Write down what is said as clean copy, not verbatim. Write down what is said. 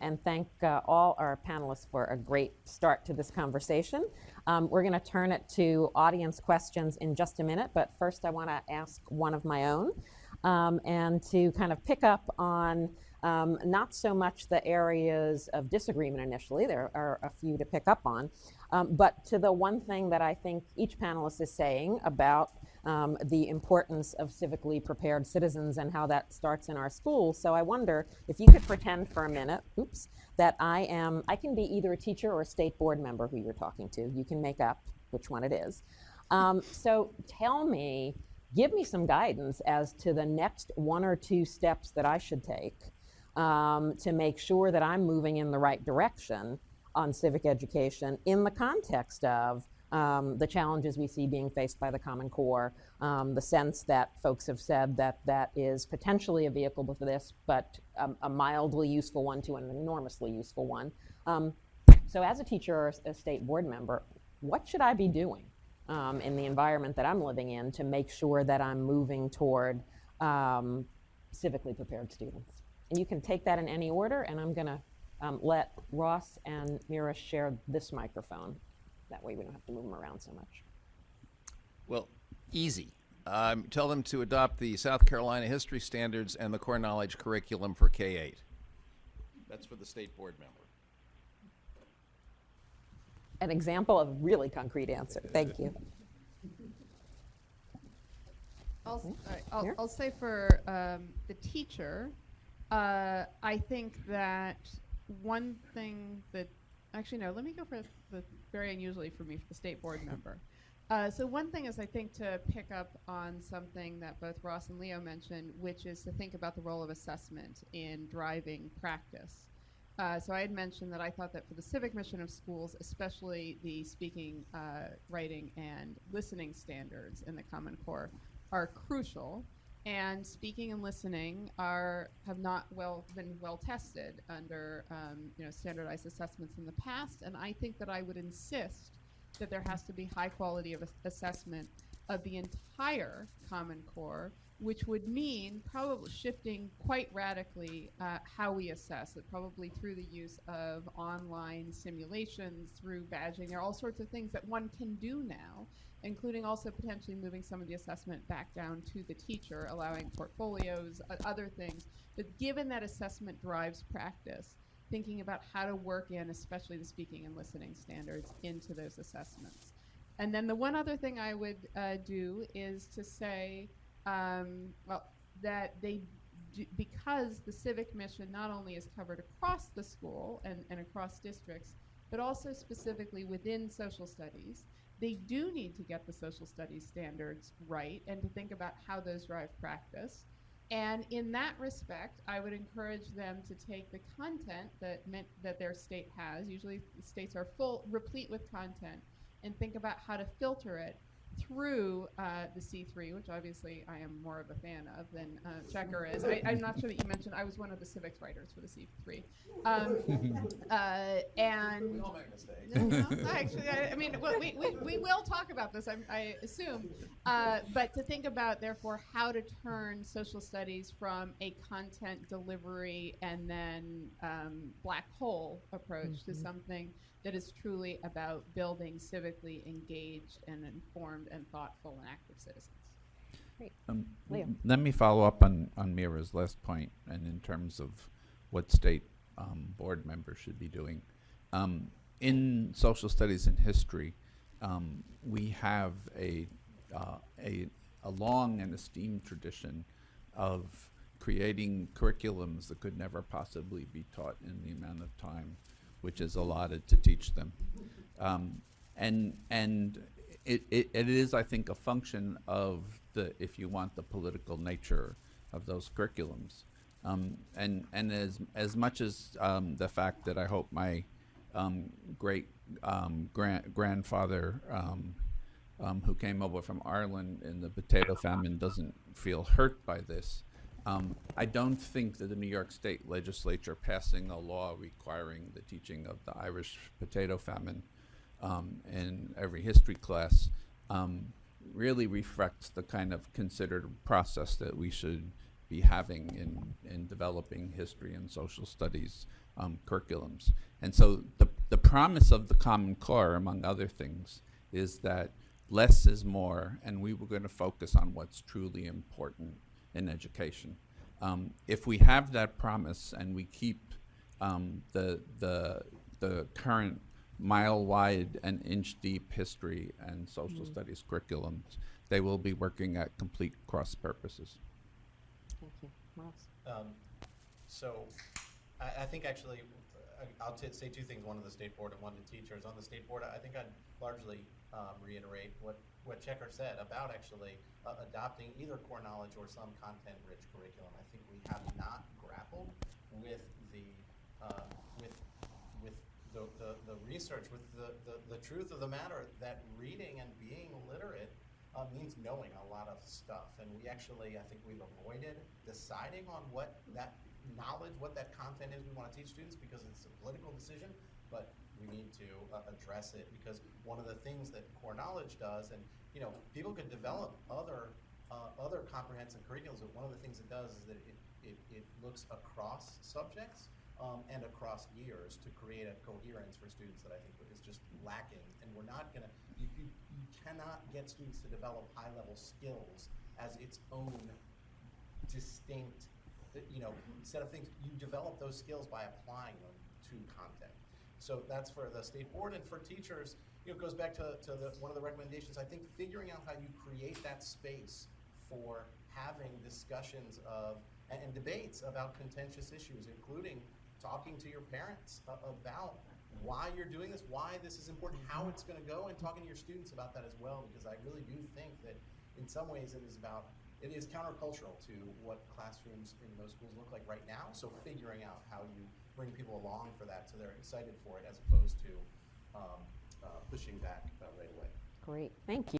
And thank all our panelists for a great start to this conversation. We're going to turn it to audience questions in just a minute, but first I want to ask one of my own, and to kind of pick up on not so much the areas of disagreement initially, there are a few to pick up on, but to the one thing that I think each panelist is saying about the importance of civically prepared citizens and how that starts in our schools. So I wonder if you could pretend for a minute, that I can be either a teacher or a state board member who you're talking to. You can make up which one it is. So give me some guidance as to the next one or two steps that I should take to make sure that I'm moving in the right direction on civic education in the context of the challenges we see being faced by the Common Core, the sense that folks have said that is potentially a vehicle for this, but a mildly useful one to an enormously useful one. So as a teacher or a state board member, what should I be doing in the environment that I'm living in to make sure that I'm moving toward civically prepared students? And you can take that in any order, and I'm gonna let Ross and Mira share this microphone. That way we don't have to move them around so much. Well, easy. Tell them to adopt the South Carolina history standards and the core knowledge curriculum for K-8. That's for the state board member. An example of a really concrete answer. Thank you. I'll say for the teacher, I think that one thing that, actually no, let me go for the very unusually for me, for the state board member. So one thing is, I think, to pick up on something that both Ross and Leo mentioned, which is to think about the role of assessment in driving practice. So I had mentioned that I thought that for the civic mission of schools, especially the speaking, writing, and listening standards in the Common Core are crucial. And speaking and listening have not been well tested under standardized assessments in the past. And I think that I would insist that there has to be high quality of assessment of the entire Common Core, which would mean probably shifting quite radically how we assess it, probably through the use of online simulations, through badging. There are all sorts of things that one can do now, including also potentially moving some of the assessment back down to the teacher, allowing portfolios, other things. But given that assessment drives practice, thinking about how to work in, especially the speaking and listening standards, into those assessments. And then the one other thing I would do is to say, that because the civic mission not only is covered across the school and across districts, but also specifically within social studies, they do need to get the social studies standards right and to think about how those drive practice. And in that respect, I would encourage them to take the content that their state has, usually states are replete with content, and think about how to filter it through the C3, which obviously I am more of a fan of than Checker is. I'm not sure that you mentioned I was one of the civics writers for the C3. And We all make mistakes. no, actually, I mean, we will talk about this, I assume, but to think about, therefore, how to turn social studies from a content delivery and then black hole approach to something that is truly about building civically engaged and informed and thoughtful and active citizens. Great. Leo. Let me follow up on Mira's last point, and in terms of what state board members should be doing. In social studies and history, we have a long and esteemed tradition of creating curriculums that could never possibly be taught in the amount of time which is allotted to teach them. And it is, I think, a function of if you want, the political nature of those curriculums. And as much as the fact that I hope my great grandfather who came over from Ireland in the potato famine doesn't feel hurt by this, I don't think that the New York State legislature passing a law requiring the teaching of the Irish potato famine in every history class really reflects the kind of considered process that we should be having in developing history and social studies curriculums. And so the promise of the Common Core, among other things, is that less is more, and we were going to focus on what's truly important in education. If we have that promise and we keep the current mile-wide and inch-deep history and social studies curriculums, they will be working at complete cross purposes. Thank you. Ross? So I think actually I'll say two things, one to the state board and one to teachers. On the state board, I think I'd largely reiterate what Checker said about actually adopting either core knowledge or some content-rich curriculum. I think we have not grappled with the research, with the truth of the matter that reading and being literate means knowing a lot of stuff. And we actually, I think we've avoided deciding on what that knowledge, what that content is we want to teach students, because it's a political decision, but we need to address it, because one of the things that core knowledge does, and people could develop other comprehensive curriculums, but one of the things it does is that it looks across subjects and across years to create a coherence for students that I think is just lacking. And we're not gonna, you cannot get students to develop high-level skills as its own distinct set of things. You develop those skills by applying them to content. So that's for the state board. And for teachers, it goes back to one of the recommendations. I think figuring out how you create that space for having discussions of and debates about contentious issues, including talking to your parents about why you're doing this, why this is important, how it's going to go, and talking to your students about that as well, because I really do think that in some ways it is countercultural to what classrooms in most schools look like right now. So figuring out how you bring people along for that so they're excited for it, as opposed to pushing back right away. Great, thank you.